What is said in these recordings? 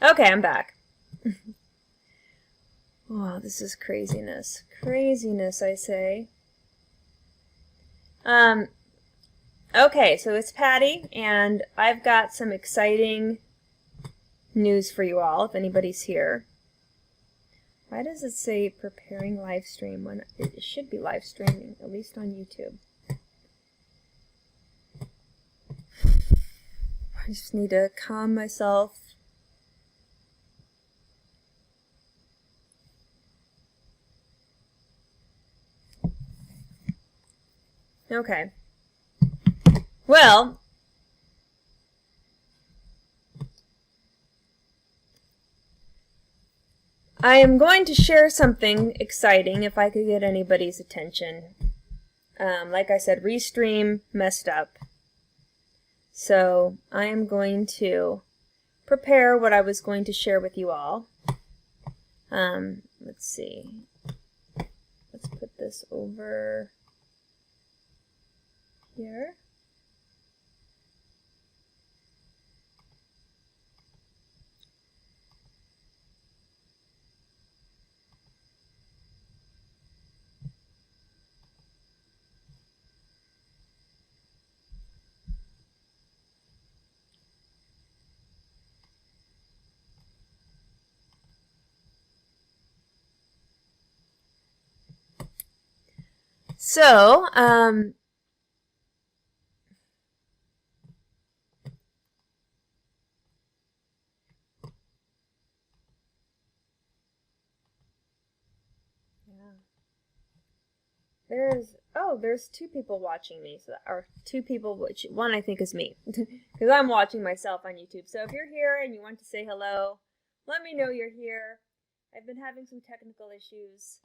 Okay, I'm back. Wow, this is craziness. Craziness, I say. Okay, so it's Patty, and I've got some exciting news for you all, if anybody's here. Why does it say preparing live stream when it should be live streaming, at least on YouTube? I just need to calm myself. Okay. Well, I am going to share something exciting if I could get anybody's attention. Like I said, Restream messed up. So I am going to prepare what I was going to share with you all. Let's see. Let's put this over here. So, there's two people watching me, so or two people, which one I think is me, because I'm watching myself on YouTube. So if you're here and you want to say hello, let me know you're here. I've been having some technical issues.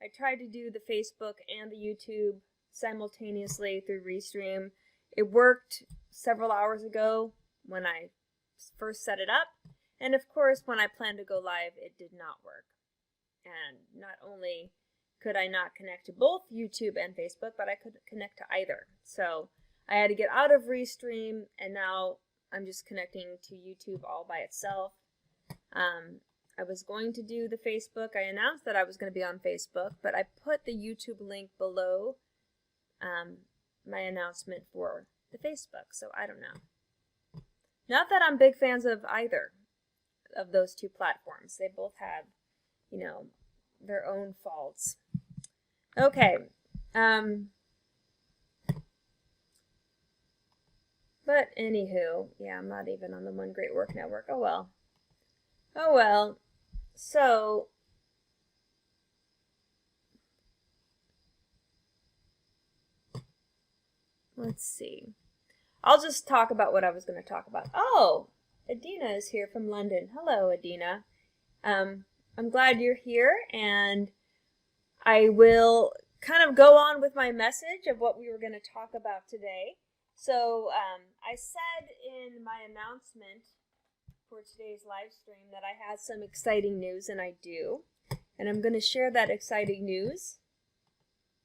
I tried to do the Facebook and the YouTube simultaneously through Restream. It worked several hours ago when I first set it up, and of course when I planned to go live, it did not work. And not only could I not connect to both YouTube and Facebook, but I couldn't connect to either. So I had to get out of Restream, and now I'm just connecting to YouTube all by itself. I was going to do the Facebook. I announced that I was going to be on Facebook, but I put the YouTube link below my announcement for the Facebook, so I don't know. Not that I'm big fans of either of those two platforms. They both have, you know, their own faults. Okay. But anywho, yeah, I'm not even on the One Great Work Network. Oh well. Oh well. So, let's see. I'll just talk about what I was going to talk about. Oh, Adina is here from London. Hello, Adina. I'm glad you're here, and I will kind of go on with my message of what we were going to talk about today. So I said in my announcement for today's live stream that I had some exciting news, and I do. And I'm going to share that exciting news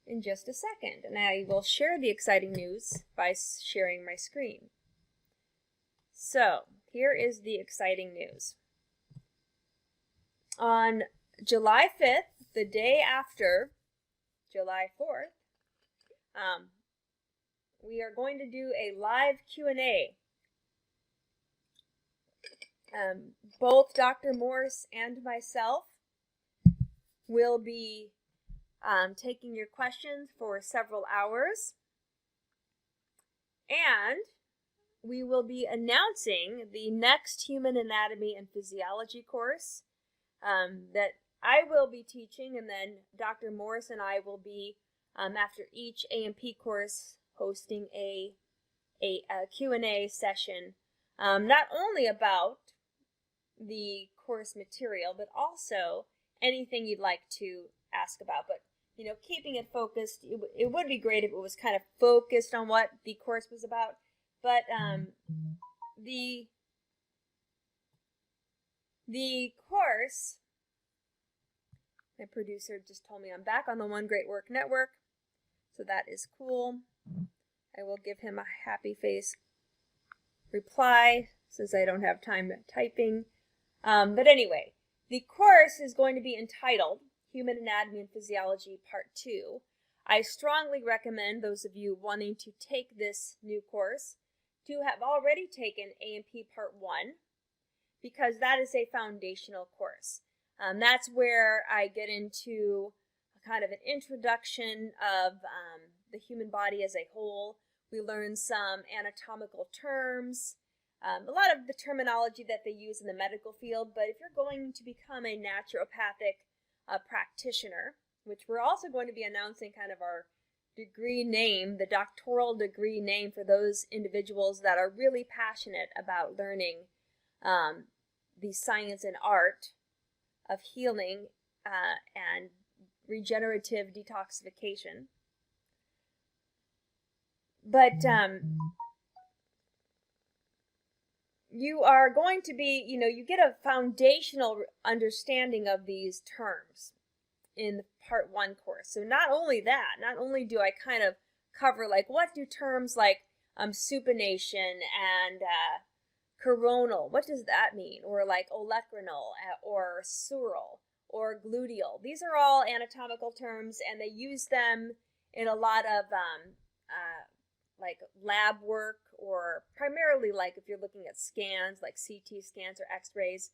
in just a second. And I will share the exciting news by sharing my screen. So here is the exciting news. On July 5th, the day after July 4th, we are going to do a live Q&A. Both Dr. Morse and myself will be taking your questions for several hours. And we will be announcing the next Human Anatomy and Physiology course that I will be teaching, and then Dr. Morse and I will be, after each A&P course, hosting a Q&A session, not only about the course material, but also anything you'd like to ask about. But, you know, keeping it focused, it would be great if it was kind of focused on what the course was about. But the course, my producer just told me I'm back on the One Great Work Network, so that is cool. I will give him a happy face reply since I don't have time typing. But anyway, the course is going to be entitled Human Anatomy and Physiology Part 2. I strongly recommend those of you wanting to take this new course to have already taken A&P Part 1, because that is a foundational course. That's where I get into a kind of an introduction of the human body as a whole. We learn some anatomical terms, a lot of the terminology that they use in the medical field, but if you're going to become a naturopathic practitioner, which we're also going to be announcing kind of our degree name, the doctoral degree name for those individuals that are really passionate about learning the science and art of healing and regenerative detoxification. But you are going to be, you get a foundational understanding of these terms in the Part 1 course. So not only do I kind of cover, like, what do terms like supination and coronal, what does that mean? Or like olecramal or sural or gluteal. These are all anatomical terms, and they use them in a lot of like lab work, or primarily like if you're looking at scans, like CT scans or x-rays,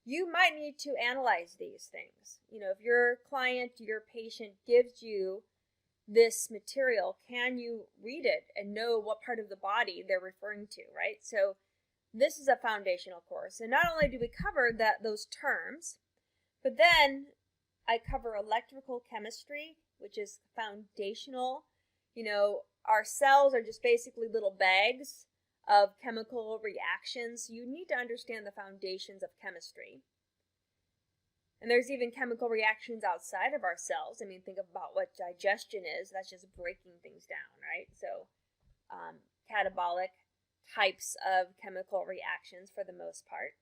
you might need to analyze these things. If your client, your patient gives you this material, can you read it and know what part of the body they're referring to, right? So this is a foundational course. And not only do we cover those terms, but then I cover electrical chemistry, which is foundational. Our cells are just basically little bags of chemical reactions. You need to understand the foundations of chemistry. And there's even chemical reactions outside of our cells. I mean, think about what digestion is. That's just breaking things down, right? So catabolic types of chemical reactions for the most part.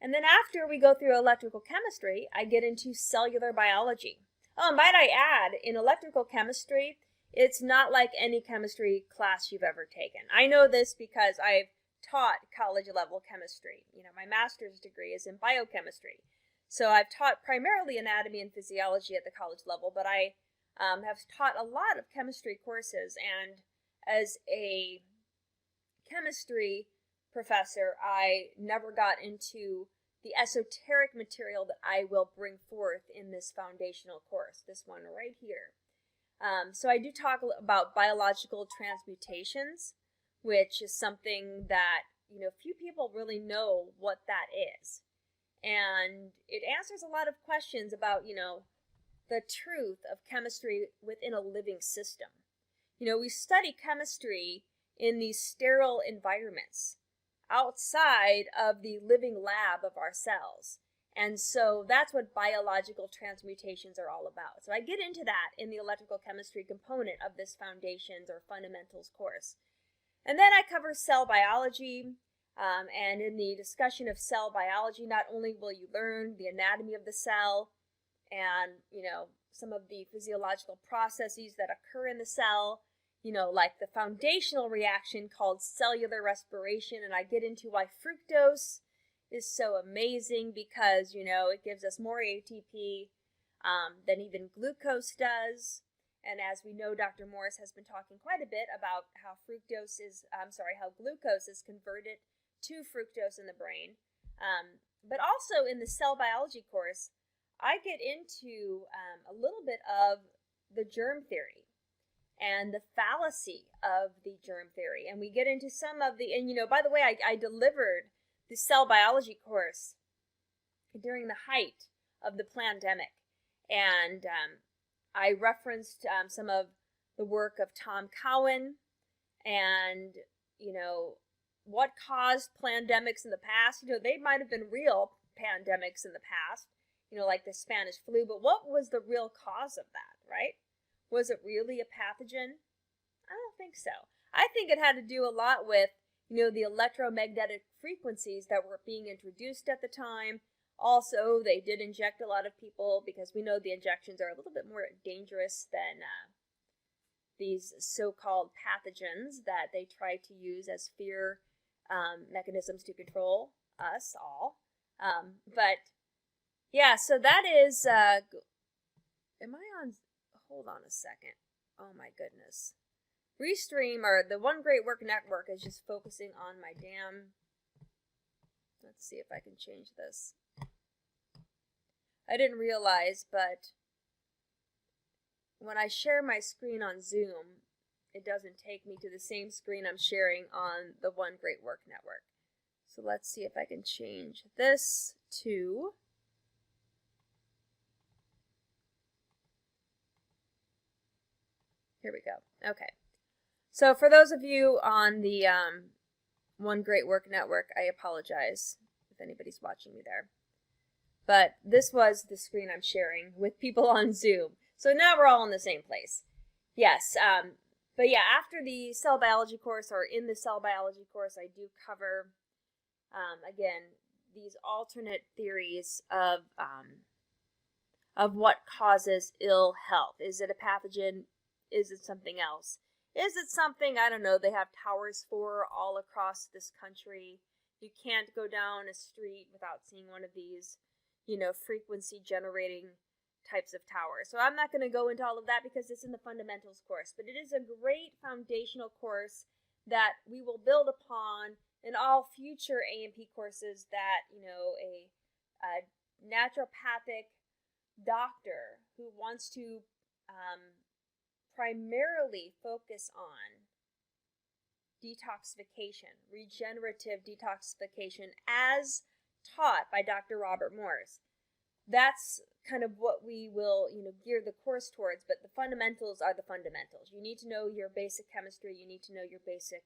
And then after we go through electrical chemistry, I get into cellular biology. Oh, and might I add, in electrical chemistry, it's not like any chemistry class you've ever taken. I know this because I've taught college-level chemistry. My master's degree is in biochemistry. So I've taught primarily anatomy and physiology at the college level, but I have taught a lot of chemistry courses. And as a chemistry professor, I never got into the esoteric material that I will bring forth in this foundational course, this one right here. So I do talk about biological transmutations, which is something that, few people really know what that is. And it answers a lot of questions about, the truth of chemistry within a living system. We study chemistry in these sterile environments outside of the living lab of our cells. And so that's what biological transmutations are all about. So I get into that in the electrical chemistry component of this foundations or fundamentals course. And then I cover cell biology. And in the discussion of cell biology, not only will you learn the anatomy of the cell and, some of the physiological processes that occur in the cell, like the foundational reaction called cellular respiration. And I get into why fructose is so amazing because, it gives us more ATP than even glucose does. And as we know, Dr. Morris has been talking quite a bit about how how glucose is converted to fructose in the brain. But also in the cell biology course, I get into a little bit of the germ theory and the fallacy of the germ theory. And we get into some of the, and by the way, I delivered the cell biology course during the height of the pandemic. And I referenced some of the work of Tom Cowan and, what caused pandemics in the past. They might have been real pandemics in the past, like the Spanish flu, but what was the real cause of that, right? Was it really a pathogen? I don't think so. I think it had to do a lot with, the electromagnetic frequencies that were being introduced at the time. Also, they did inject a lot of people because we know the injections are a little bit more dangerous than these so-called pathogens that they try to use as fear mechanisms to control us all. But yeah, so that is, am I on, hold on a second. Oh my goodness. Restream, or the One Great Work Network, is just focusing on my damn, let's see if I can change this. I didn't realize, but when I share my screen on Zoom, it doesn't take me to the same screen I'm sharing on the One Great Work Network. So let's see if I can change this to, here we go. Okay. So for those of you on the One Great Work Network, I apologize if anybody's watching me there. But this was the screen I'm sharing with people on Zoom. So now we're all in the same place. Yes, but yeah, after the cell biology course, or in the cell biology course, I do cover, again, these alternate theories of what causes ill health. Is it a pathogen? Is it something else? Is it something, I don't know, they have towers for all across this country? You can't go down a street without seeing one of these, frequency generating types of towers. So I'm not going to go into all of that because it's in the fundamentals course, but it is a great foundational course that we will build upon in all future A&P courses that, a naturopathic doctor who wants to primarily focus on detoxification, regenerative detoxification, as taught by Dr. Robert Morse. That's kind of what we will, gear the course towards, but the fundamentals are the fundamentals. You need to know your basic chemistry, you need to know your basic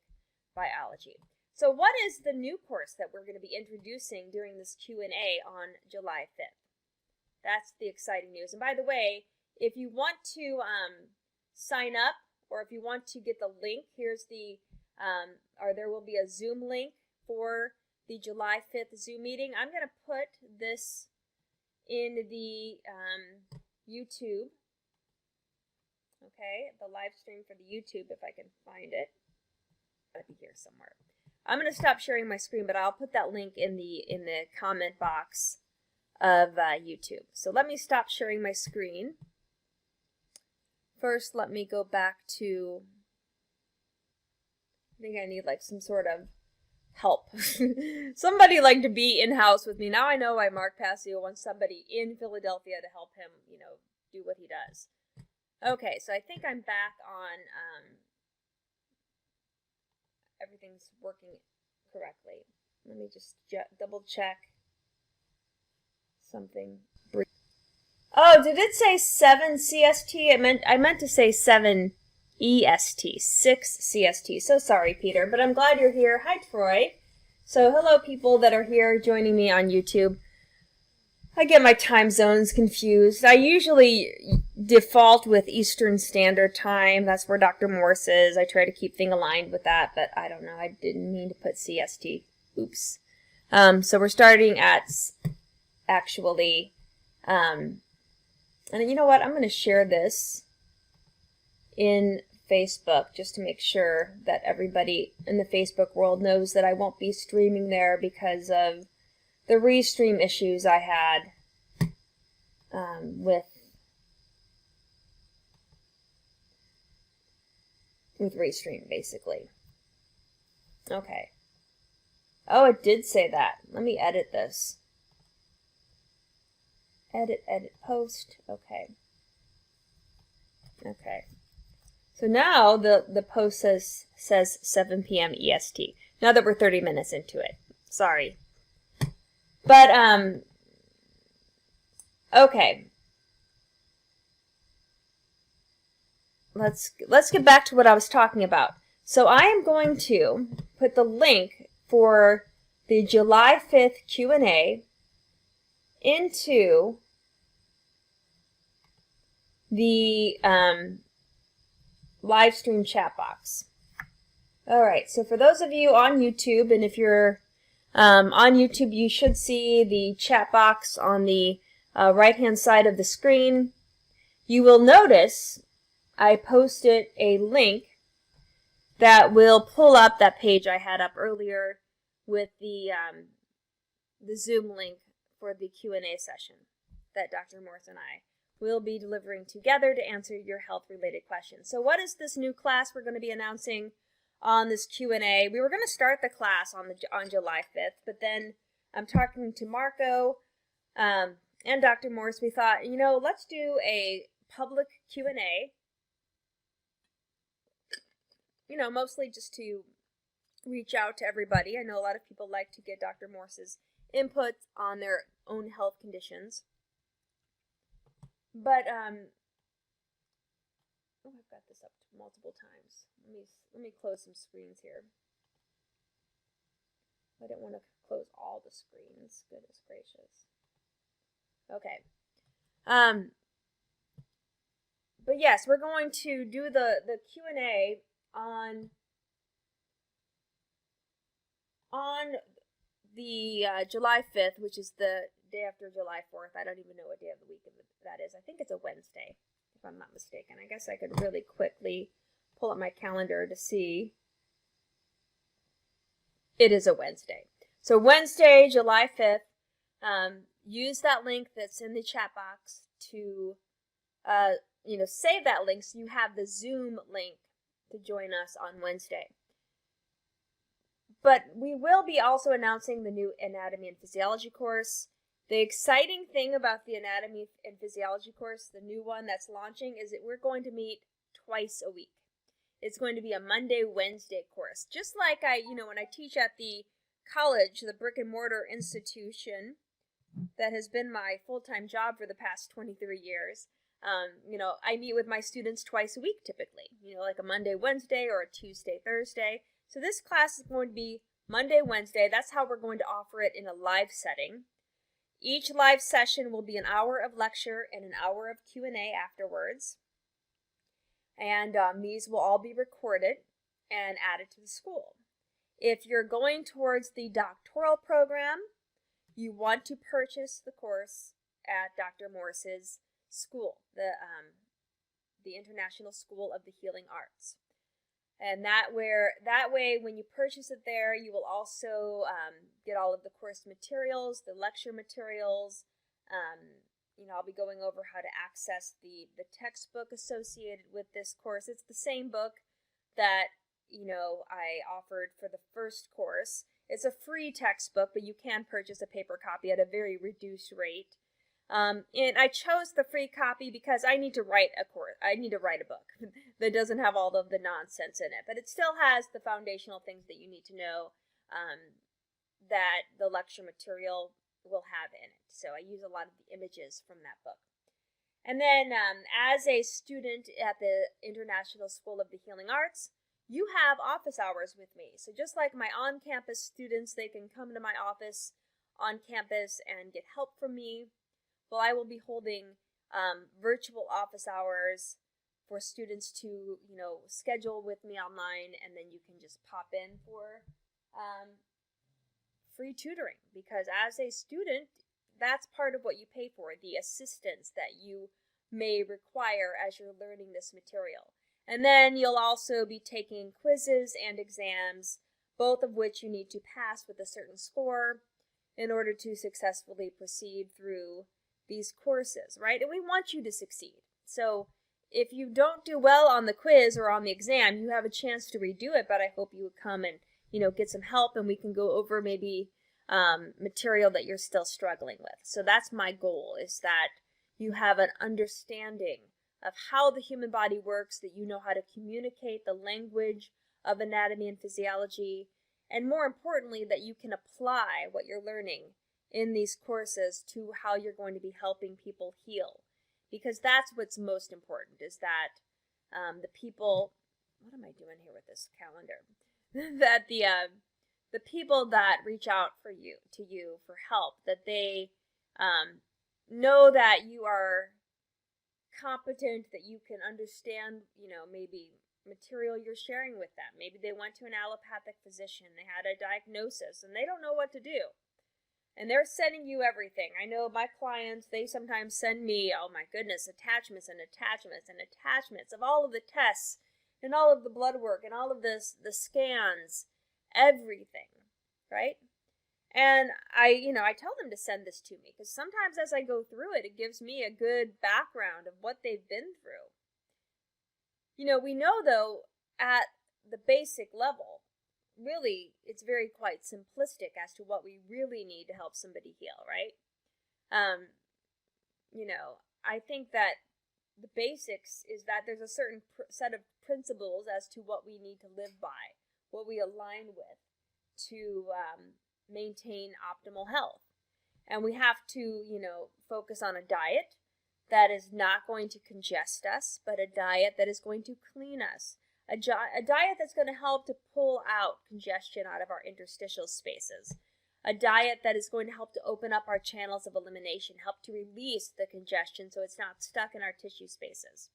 biology. So what is the new course that we're going to be introducing during this Q&A on July 5th? That's the exciting news. And by the way, if you want to sign up, or if you want to get the link, here's the, or there will be a Zoom link for the July 5th Zoom meeting. I'm going to put this in the YouTube, okay, the live stream for the YouTube, if I can find it. I'll be here somewhere. I'm going to stop sharing my screen, but I'll put that link in the comment box of YouTube. So let me stop sharing my screen. First, let me go back to, I think I need like some sort of help. Somebody like to be in-house with me. Now I know why Mark Passio wants somebody in Philadelphia to help him, do what he does. Okay, so I think I'm back on, everything's working correctly. Let me just double check something. Oh, did it say 7 CST? I meant to say 7 EST, 6 CST. So sorry, Peter, but I'm glad you're here. Hi, Troy. So hello, people that are here joining me on YouTube. I get my time zones confused. I usually default with Eastern Standard Time. That's where Dr. Morse is. I try to keep things aligned with that, but I don't know. I didn't mean to put CST. Oops. So we're starting at, actually, and you know what? I'm going to share this in Facebook just to make sure that everybody in the Facebook world knows that I won't be streaming there because of the restream issues I had with restream, basically. Okay. Oh, it did say that. Let me edit this. Edit, post. Okay. Okay. So now the post says 7 p.m. EST. Now that we're 30 minutes into it. Sorry. But, okay. Let's get back to what I was talking about. So I am going to put the link for the July 5th Q&A into the live stream chat box. Alright, so for those of you on YouTube, and if you're on YouTube, you should see the chat box on the right-hand side of the screen. You will notice I posted a link that will pull up that page I had up earlier with the the Zoom link for the Q&A session that Dr. Morse and I will be delivering together to answer your health-related questions. So what is this new class we're going to be announcing on this Q&A? We were going to start the class on July 5th, but then I'm talking to Marco and Dr. Morse. We thought, let's do a public Q&A, mostly just to reach out to everybody. I know a lot of people like to get Dr. Morse's input on their own health conditions. But I've got this up multiple times. Let me close some screens here. I don't want to close all the screens. Goodness gracious. Okay. But yes, we're going to do the Q&A on the July 5th, which is the day after July 4th. I don't even know what day of the week that is. I think it's a Wednesday, if I'm not mistaken. I guess I could really quickly pull up my calendar to see. It is a Wednesday. So Wednesday, July 5th, use that link that's in the chat box to, save that link so you have the Zoom link to join us on Wednesday. But we will be also announcing the new Anatomy and Physiology course. The exciting thing about the Anatomy and Physiology course, the new one that's launching, is that we're going to meet twice a week. It's going to be a Monday, Wednesday course. Just like when I teach at the college, the brick and mortar institution that has been my full-time job for the past 23 years, I meet with my students twice a week typically, like a Monday, Wednesday, or a Tuesday, Thursday. So this class is going to be Monday, Wednesday. That's how we're going to offer it in a live setting. Each live session will be an hour of lecture and an hour of Q&A afterwards. And these will all be recorded and added to the school. If you're going towards the doctoral program, you want to purchase the course at Dr. Morse's school, the International School of the Healing Arts. And that way, when you purchase it there, you will also get all of the course materials, the lecture materials. I'll be going over how to access the textbook associated with this course. It's the same book that, I offered for the first course. It's a free textbook, but you can purchase a paper copy at a very reduced rate. And I chose the free copy because I need to write a course. I need to write a book that doesn't have all of the nonsense in it, but it still has the foundational things that you need to know that the lecture material will have in it. So I use a lot of the images from that book. And then as a student at the International School of the Healing Arts, you have office hours with me. So just like my on-campus students, they can come to my office on campus and get help from me. Well, I will be holding virtual office hours for students to, schedule with me online, and then you can just pop in for free tutoring. Because as a student, that's part of what you pay for, the assistance that you may require as you're learning this material. And then you'll also be taking quizzes and exams, both of which you need to pass with a certain score in order to successfully proceed through these courses, right? And we want you to succeed. So if you don't do well on the quiz or on the exam, you have a chance to redo it, but I hope you would come and, get some help, and we can go over maybe material that you're still struggling with. So that's my goal, is that you have an understanding of how the human body works, that you know how to communicate the language of anatomy and physiology, and more importantly, that you can apply what you're learning in these courses to how you're going to be helping people heal. Because that's what's most important, is that the people, what am I doing here with this calendar? That the people that reach out to you for help, that they know that you are competent, that you can understand, maybe material you're sharing with them. Maybe they went to an allopathic physician, they had a diagnosis, and they don't know what to do. And they're sending you everything. I know my clients, they sometimes send me, oh my goodness, attachments and attachments and attachments of all of the tests and all of the blood work and all of the scans, everything, right? And I tell them to send this to me because sometimes as I go through it, it gives me a good background of what they've been through. We know though, at the basic level, really, it's very quite simplistic as to what we really need to help somebody heal, right? I think that the basics is that there's a certain set of principles as to what we need to live by, what we align with to maintain optimal health. And we have to, focus on a diet that is not going to congest us, but a diet that is going to clean us. A diet that's going to help to pull out congestion out of our interstitial spaces. A diet that is going to help to open up our channels of elimination, help to release the congestion so it's not stuck in our tissue spaces.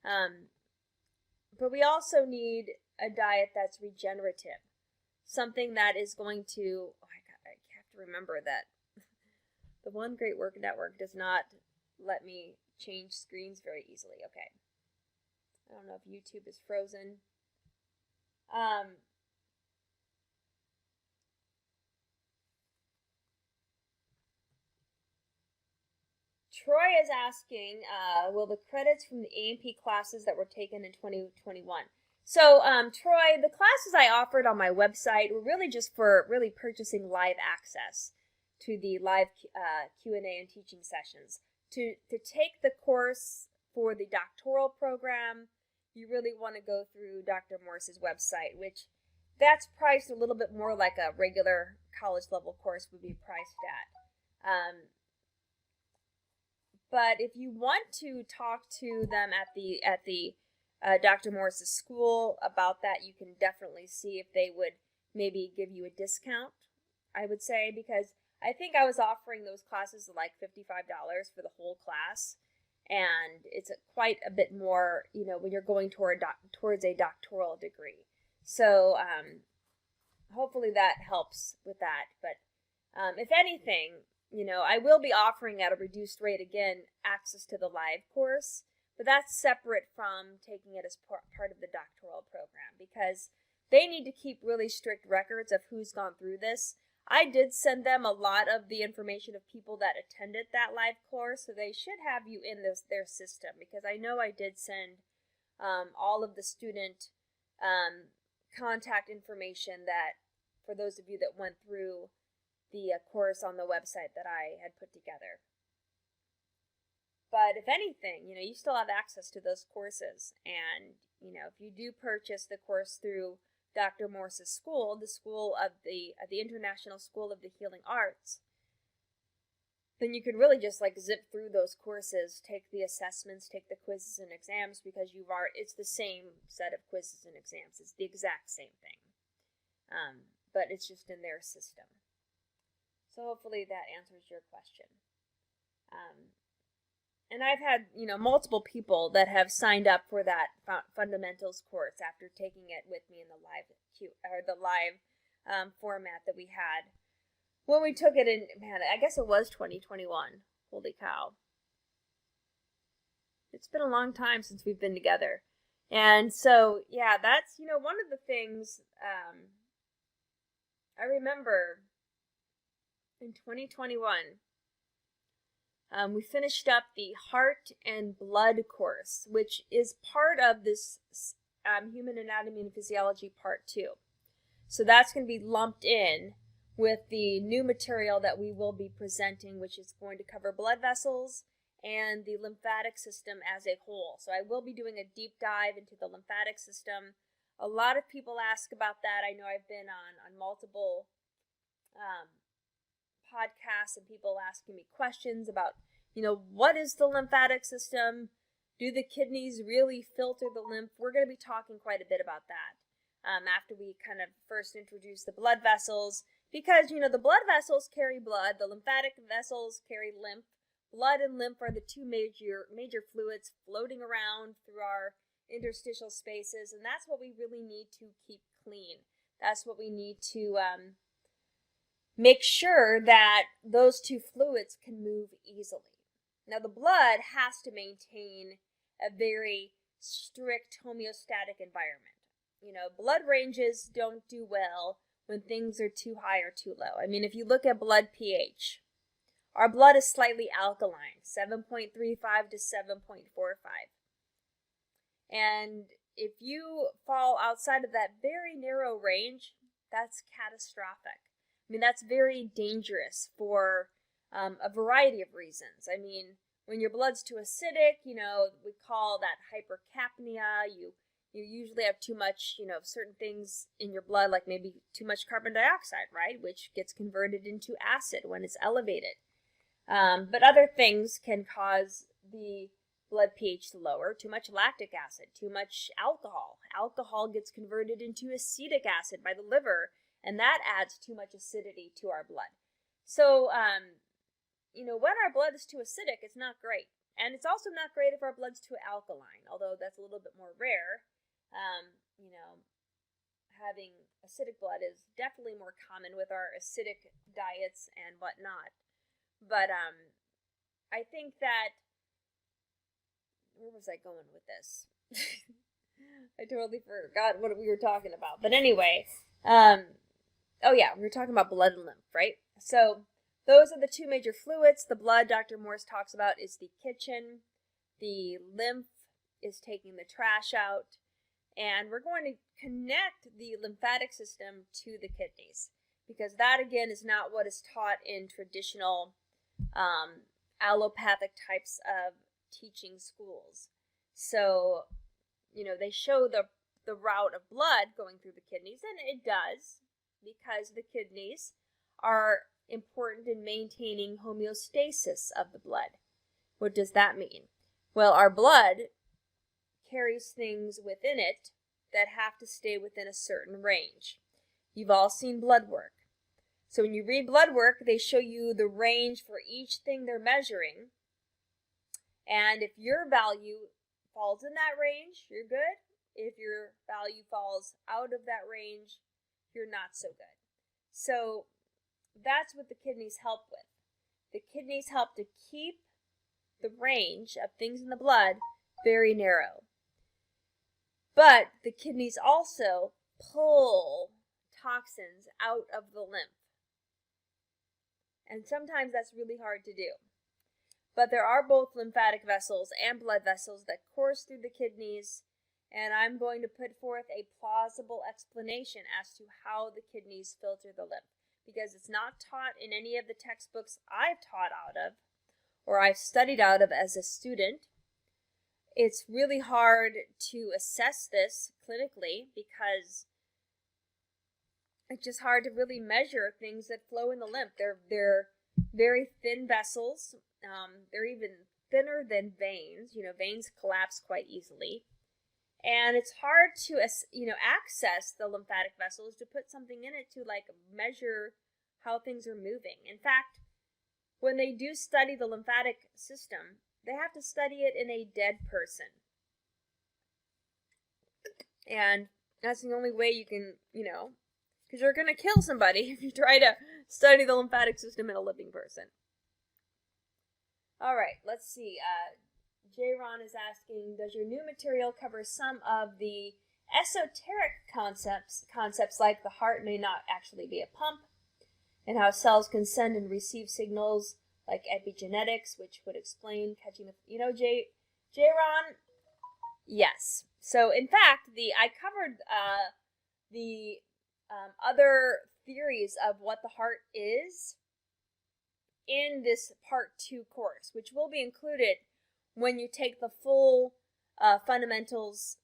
But we also need a diet that's regenerative. Something that is going to, I have to remember that the One Great Work Network does not let me change screens very easily. Okay. I don't know if YouTube is frozen. Troy is asking, will the credits from the A&P classes that were taken in 2021? So, Troy, the classes I offered on my website were really just for really purchasing live access to the live Q&A and teaching sessions. To take the course for the doctoral program, you really want to go through Dr. Morse's website, which that's priced a little bit more like a regular college level course would be priced at. But if you want to talk to them at the Dr. Morse's school about that, you can definitely see if they would maybe give you a discount, I would say, because I think I was offering those classes at like $55 for the whole class, and it's quite a bit more, when you're going towards a doctoral degree. So hopefully that helps with that. But if anything, I will be offering at a reduced rate again access to the live course, but that's separate from taking it as part of the doctoral program because they need to keep really strict records of who's gone through this. I did send them a lot of the information of people that attended that live course, so they should have you in their system because I know I did send all of the student contact information that for those of you that went through the course on the website that I had put together. But if anything, you still have access to those courses. And, if you do purchase the course through Dr. Morse's school, the school of the International School of the Healing Arts, then you can really just like zip through those courses, take the assessments, take the quizzes and exams because it's the same set of quizzes and exams. It's the exact same thing. But it's just in their system. So hopefully that answers your question. And I've had, multiple people that have signed up for that fundamentals course after taking it with me in the live format that we had when we took it in. Man, I guess it was 2021. Holy cow! It's been a long time since we've been together, and so yeah, that's one of the things I remember in 2021. We finished up the Heart and Blood course, which is part of this Human Anatomy and Physiology Part 2. So that's going to be lumped in with the new material that we will be presenting, which is going to cover blood vessels and the lymphatic system as a whole. So I will be doing a deep dive into the lymphatic system. A lot of people ask about that. I know I've been on multiple podcasts and people asking me questions about, what is the lymphatic system? Do the kidneys really filter the lymph? We're going to be talking quite a bit about that after we kind of first introduce the blood vessels because, the blood vessels carry blood, the lymphatic vessels carry lymph. Blood and lymph are the two major fluids floating around through our interstitial spaces, and that's what we really need to keep clean. That's what we need to make sure that those two fluids can move easily. Now, the blood has to maintain a very strict homeostatic environment. Blood ranges don't do well when things are too high or too low. I mean, if you look at blood pH, our blood is slightly alkaline, 7.35 to 7.45. And if you fall outside of that very narrow range, that's catastrophic. I mean, that's very dangerous for a variety of reasons. I mean, when your blood's too acidic, we call that hypercapnia. You usually have too much, certain things in your blood, like maybe too much carbon dioxide, right? Which gets converted into acid when it's elevated. But other things can cause the blood pH to lower. Too much lactic acid, too much alcohol. Alcohol gets converted into acetic acid by the liver, and that adds too much acidity to our blood. So, when our blood is too acidic, it's not great. And it's also not great if our blood's too alkaline, although that's a little bit more rare. Having acidic blood is definitely more common with our acidic diets and whatnot. But I think that, where was I going with this? I totally forgot what we were talking about. But anyway, we were talking about blood and lymph, right? So those are the two major fluids. The blood, Dr. Morse talks about, is the kitchen. The lymph is taking the trash out. And we're going to connect the lymphatic system to the kidneys, because that, again, is not what is taught in traditional allopathic types of teaching schools. So, they show the route of blood going through the kidneys, and it does, because the kidneys are important in maintaining homeostasis of the blood. What does that mean? Well, our blood carries things within it that have to stay within a certain range. You've all seen blood work. So when you read blood work, they show you the range for each thing they're measuring. And if your value falls in that range, you're good. If your value falls out of that range, you're not so good. So that's what the kidneys help with. The kidneys help to keep the range of things in the blood very narrow. But the kidneys also pull toxins out of the lymph. And sometimes that's really hard to do. But there are both lymphatic vessels and blood vessels that course through the kidneys, and I'm going to put forth a plausible explanation as to how the kidneys filter the lymph, because it's not taught in any of the textbooks I've taught out of or I've studied out of as a student. It's really hard to assess this clinically because it's just hard to really measure things that flow in the lymph. They're very thin vessels. They're even thinner than veins. Veins collapse quite easily. And it's hard to, access the lymphatic vessels, to put something in it to, measure how things are moving. In fact, when they do study the lymphatic system, they have to study it in a dead person. And that's the only way you can, because you're going to kill somebody if you try to study the lymphatic system in a living person. All right, let's see. J-Ron is asking, does your new material cover some of the esoteric concepts like the heart may not actually be a pump, and how cells can send and receive signals like epigenetics, which would explain catching the, J-Ron? Yes. So in fact, I covered the other theories of what the heart is in this part 2 course, which will be included when you take the full fundamentals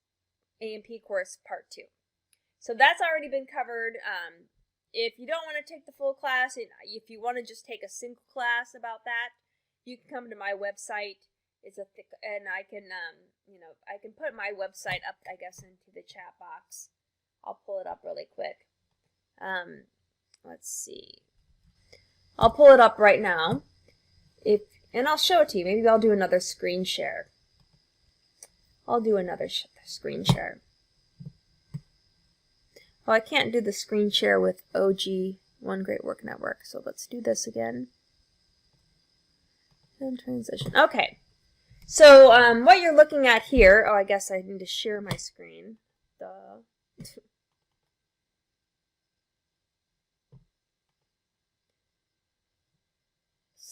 A&P course part 2. So that's already been covered. If you don't want to take the full class, if you want to just take a single class about that, you can come to my website. And I can, I can put my website up, I guess, into the chat box. I'll pull it up really quick. Let's see. I'll pull it up right now. And I'll show it to you. Maybe I'll do another screen share. I'll do another screen share. Well, I can't do the screen share with OGWN Great Work Network, so let's do this again. And transition. Okay. So what you're looking at here, I guess I need to share my screen. Duh.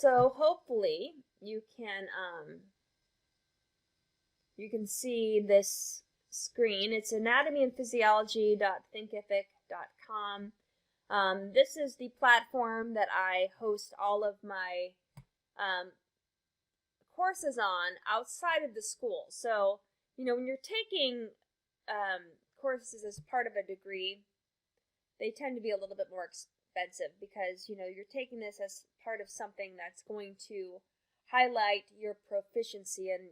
so hopefully you can see this screen. It's anatomyandphysiology.thinkific.com. This is the platform that I host all of my courses on outside of the school. So, when you're taking courses as part of a degree, they tend to be a little bit more expensive because, you're taking this as part of something that's going to highlight your proficiency and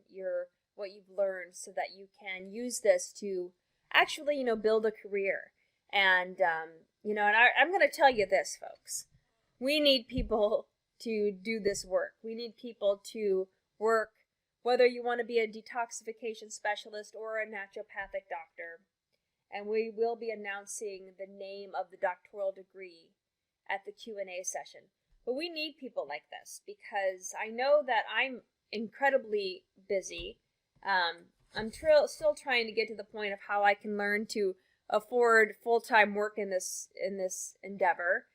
what you've learned so that you can use this to actually, build a career. And, and I'm going to tell you this, folks. We need people to do this work. We need people to work, whether you want to be a detoxification specialist or a naturopathic doctor. And we will be announcing the name of the doctoral degree at the Q&A session. But we need people like this because I know that I'm incredibly busy. I'm still trying to get to the point of how I can learn to afford full-time work in this endeavor,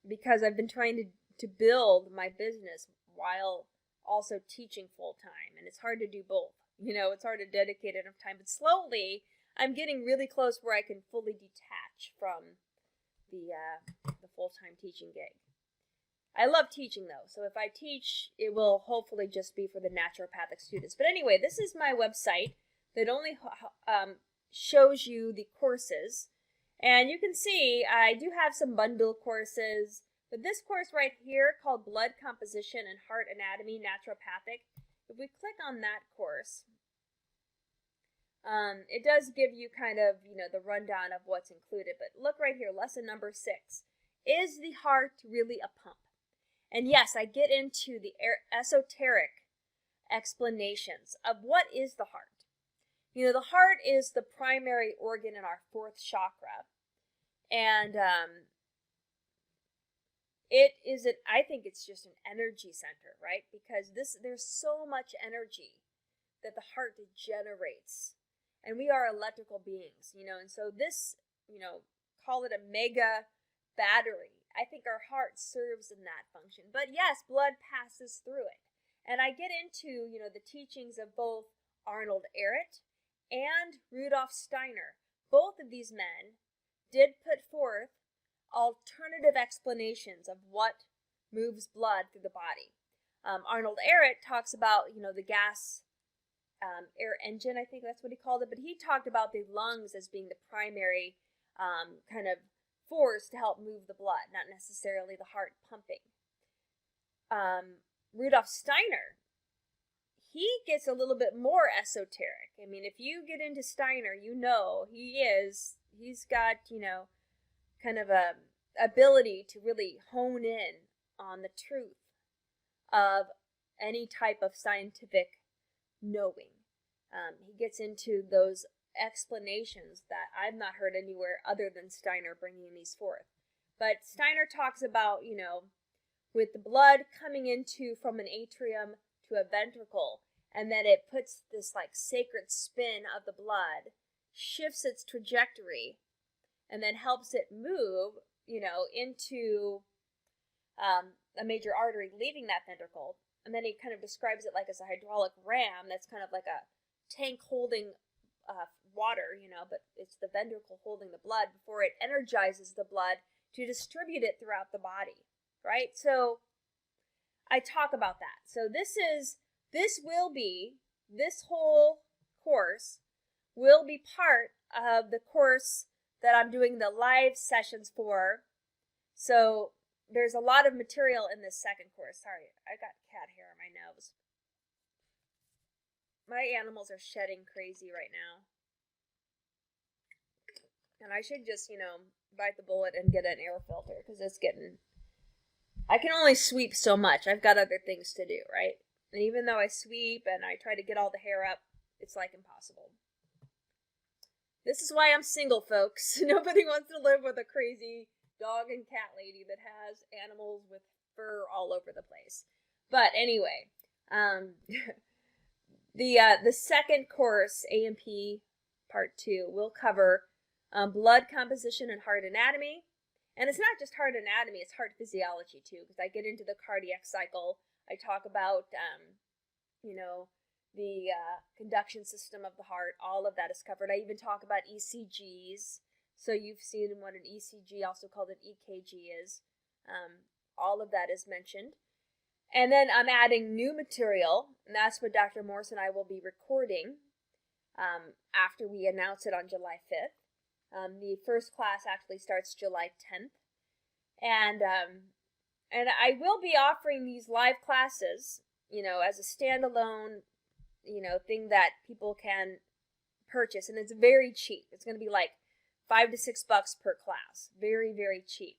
because I've been trying to build my business while also teaching full-time, and it's hard to do both. It's hard to dedicate enough time, but slowly I'm getting really close where I can fully detach from the full-time teaching gig. I love teaching though, so if I teach, it will hopefully just be for the naturopathic students. But anyway, this is my website that only shows you the courses, and you can see I do have some bundle courses, but this course right here called Blood Composition and Heart Anatomy Naturopathic, if we click on that course, it does give you kind of, the rundown of what's included. But look right here, lesson number 6. Is the heart really a pump? And yes, I get into the esoteric explanations of what is the heart. The heart is the primary organ in our 4th chakra. And I think it's just an energy center, right? Because there's so much energy that the heart generates. And we are electrical beings, and so this, call it a mega battery. I think our heart serves in that function. But yes, blood passes through it. And I get into, the teachings of both Arnold Ehret and Rudolf Steiner. Both of these men did put forth alternative explanations of what moves blood through the body. Arnold Ehret talks about, the gas air engine, I think that's what he called it, but he talked about the lungs as being the primary kind of force to help move the blood, not necessarily the heart pumping. Rudolf Steiner, he gets a little bit more esoteric. I mean, if you get into Steiner, he's got, kind of a ability to really hone in on the truth of any type of scientific knowing. He gets into those explanations that I've not heard anywhere other than Steiner bringing these forth. But Steiner talks about, with the blood coming into from an atrium to a ventricle, and then it puts this like sacred spin of the blood, shifts its trajectory, and then helps it move, into a major artery leaving that ventricle. And then he kind of describes it like as a hydraulic ram that's kind of like a tank holding water, but it's the ventricle holding the blood before it energizes the blood to distribute it throughout the body, right? So I talk about that. So this whole course will be part of the course that I'm doing the live sessions for. So there's a lot of material in this second course. Sorry, I got cat hair on my nose. My animals are shedding crazy right now. And I should just, bite the bullet and get an air filter because I can only sweep so much. I've got other things to do, right? And even though I sweep and I try to get all the hair up, it's like impossible. This is why I'm single, folks. Nobody wants to live with a crazy dog and cat lady that has animals with fur all over the place. But anyway, the second course, A&P Part 2, will cover blood composition and heart anatomy. And it's not just heart anatomy, it's heart physiology too, because I get into the cardiac cycle. I talk about, you know, the conduction system of the heart. All of that is covered. I even talk about ECGs. So you've seen what an ECG, also called an EKG, is. All of that is mentioned. And then I'm adding new material, and that's what Dr. Morse and I will be recording after we announce it on July 5th. The first class actually starts July 10th. And I will be offering these live classes, you know, as a standalone, you know, thing that people can purchase. And it's very cheap. It's going to be like $5 to $6 per class. Very, very cheap.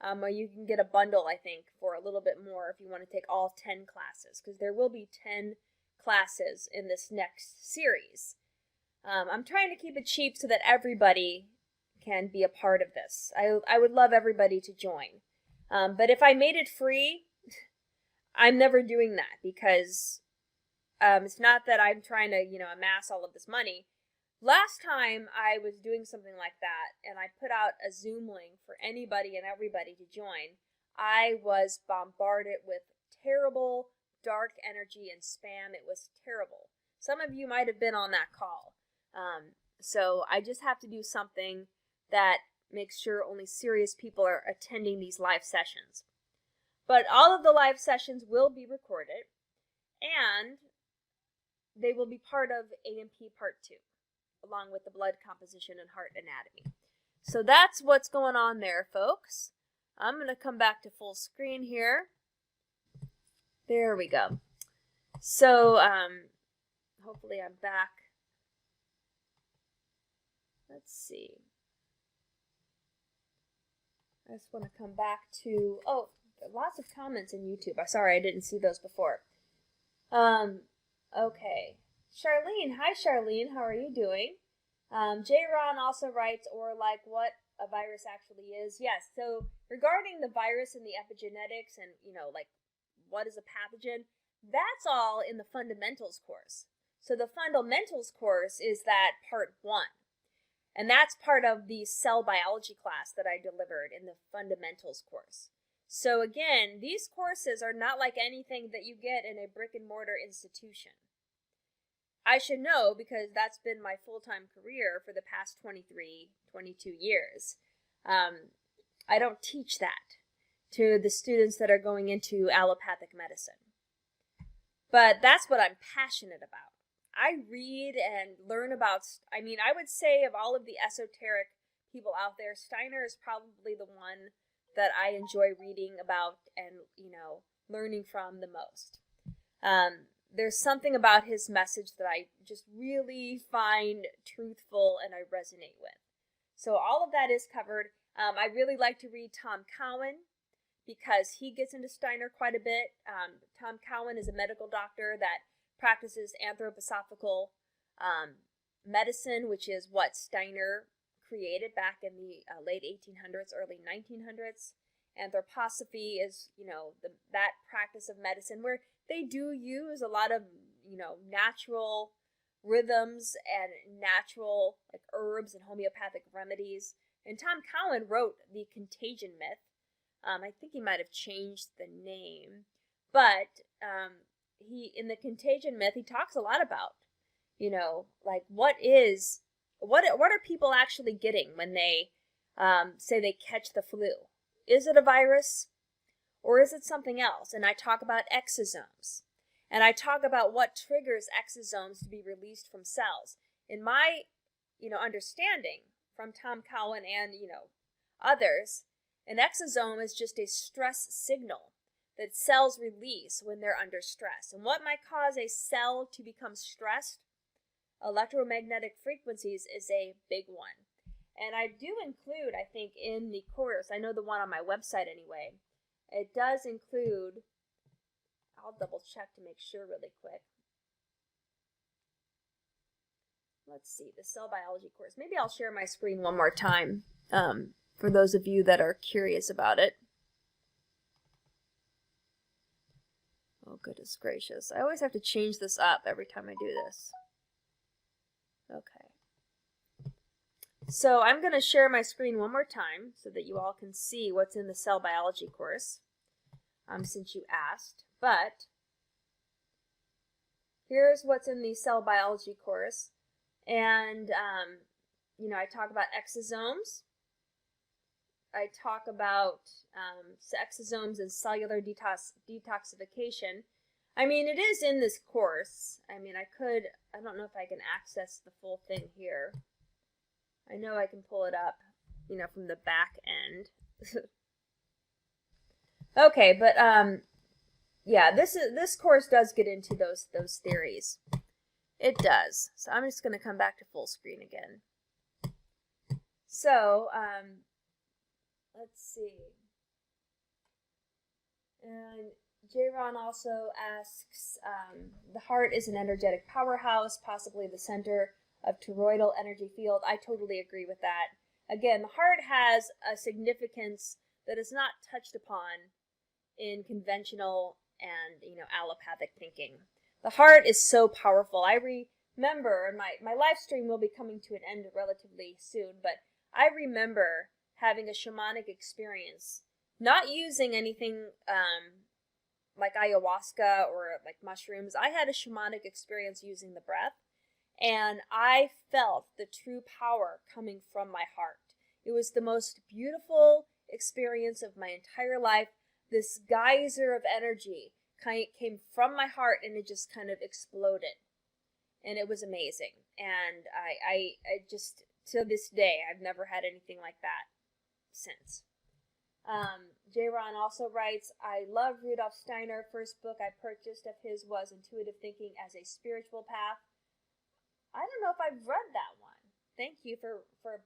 Or you can get a bundle, I think, for a little bit more if you want to take all 10 classes, because there will be 10 classes in this next series. I'm trying to keep it cheap so that everybody can be a part of this. I would love everybody to join. But if I made it free, I'm never doing that, because it's not that I'm trying to, you know, amass all of this money. Last time I was doing something like that, and I put out a Zoom link for anybody and everybody to join, I was bombarded with terrible, dark energy and spam. It was terrible. Some of you might have been on that call. So I just have to do something that makes sure only serious people are attending these live sessions. But all of the live sessions will be recorded, and they will be part of A&P Part 2. Along with the blood composition and heart anatomy. So that's what's going on there, folks. I'm going to come back to full screen here. There we go. So, hopefully I'm back. Let's see. I just want to come back to, lots of comments in YouTube. I'm sorry, I didn't see those before. Okay. Charlene, hi Charlene, how are you doing? J. Ron also writes, or like what a virus actually is. Yes, so regarding the virus and the epigenetics and, you know, like what is a pathogen, that's all in the fundamentals course. So the fundamentals course is that part 1. And that's part of the cell biology class that I delivered in the fundamentals course. So again, these courses are not like anything that you get in a brick and mortar institution. I should know, because that's been my full-time career for the past 23, 22 years. I don't teach that to the students that are going into allopathic medicine. But that's what I'm passionate about. I read and learn about, I would say of all of the esoteric people out there, Steiner is probably the one that I enjoy reading about and, you know, learning from the most. There's something about his message that I just really find truthful and I resonate with. So all of that is covered. I really like to read Tom Cowan because he gets into Steiner quite a bit. Tom Cowan is a medical doctor that practices anthroposophical medicine, which is what Steiner created back in the late 1800s, early 1900s. Anthroposophy is, you know, that practice of medicine where they do use a lot of, you know, natural rhythms and natural like herbs and homeopathic remedies. And Tom Cowan wrote The Contagion Myth. I think he might have changed the name, but he in The Contagion Myth he talks a lot about, you know, like what are people actually getting when they say they catch the flu? Is it a virus? Or is it something else? And I talk about exosomes. And I talk about what triggers exosomes to be released from cells. In my, you know, understanding from Tom Cowan and, you know, others, an exosome is just a stress signal that cells release when they're under stress. And what might cause a cell to become stressed? Electromagnetic frequencies is a big one. And I do include, I think, in the course, I know the one on my website anyway, it does include, I'll double check to make sure really quick. Let's see, the cell biology course. Maybe I'll share my screen one more time for those of you that are curious about it. Oh, goodness gracious. I always have to change this up every time I do this. Okay. So I'm going to share my screen one more time so that you all can see what's in the cell biology course, since you asked. But here's what's in the cell biology course. And, I talk about exosomes. I talk about exosomes and cellular detoxification. I mean, it is in this course. I mean, I don't know if I can access the full thing here. I know I can pull it up, from the back end. Okay, but yeah, this course does get into those theories. It does. So I'm just going to come back to full screen again. So, let's see. And J-Ron also asks, the heart is an energetic powerhouse, possibly the center of toroidal energy field. I totally agree with that. Again, the heart has a significance that is not touched upon in conventional and, allopathic thinking. The heart is so powerful. I remember, and my live stream will be coming to an end relatively soon, but I remember having a shamanic experience, not using anything like ayahuasca or like mushrooms. I had a shamanic experience using the breath, and I felt the true power coming from my heart. It was the most beautiful experience of my entire life. This geyser of energy came from my heart, and it just kind of exploded, and it was amazing. And I just, to this day, I've never had anything like that since. J-Ron also writes, I love Rudolf Steiner. First book I purchased of his was Intuitive Thinking as a Spiritual Path. I don't know if I've read that one. Thank you for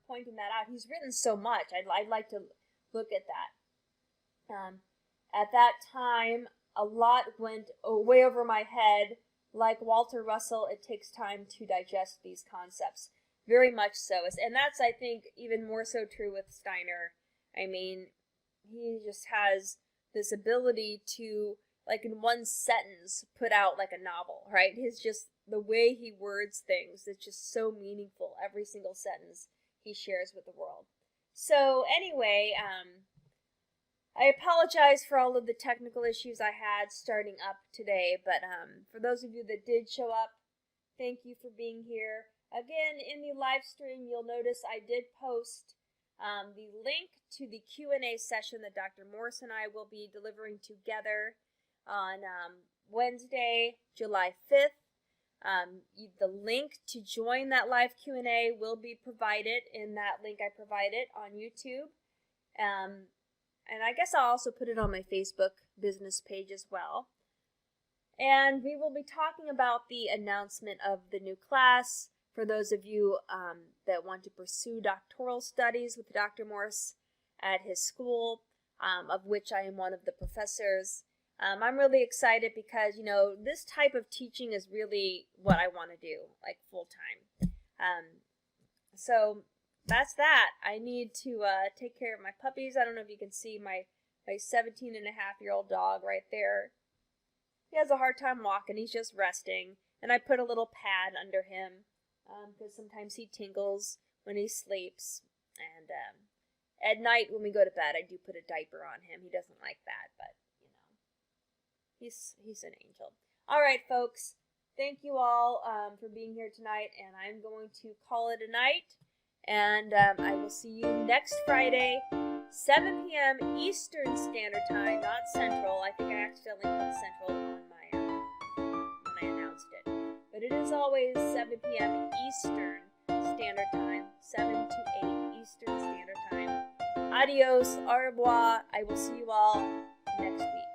pointing that out. He's written so much. I'd like to look at that. At that time, a lot went way over my head. Like Walter Russell, it takes time to digest these concepts. Very much so. And that's, I think, even more so true with Steiner. I mean, he just has this ability to, like in one sentence, put out like a novel, right? His just, the way he words things, it's just so meaningful, every single sentence he shares with the world. So anyway, I apologize for all of the technical issues I had starting up today, but for those of you that did show up, thank you for being here. Again, in the live stream, you'll notice I did post the link to the Q&A session that Dr. Morse and I will be delivering together on Wednesday, July 5th. The link to join that live Q&A will be provided in that link I provided on YouTube. And I guess I'll also put it on my Facebook business page as well. And we will be talking about the announcement of the new class for those of you that want to pursue doctoral studies with Dr. Morse at his school, of which I am one of the professors. I'm really excited because, this type of teaching is really what I want to do, like full time. So that's that. I need to take care of my puppies. I don't know if you can see my 17-and-a-half-year-old dog right there. He has a hard time walking. He's just resting. And I put a little pad under him because sometimes he tingles when he sleeps. And at night when we go to bed, I do put a diaper on him. He doesn't like that, but, he's an angel. All right, folks. Thank you all for being here tonight, and I'm going to call it a night. And I will see you next Friday, 7 p.m. Eastern Standard Time, not Central. I think I accidentally put Central on my when I announced it. But it is always 7 p.m. Eastern Standard Time, 7 to 8 Eastern Standard Time. Adios, au revoir. I will see you all next week.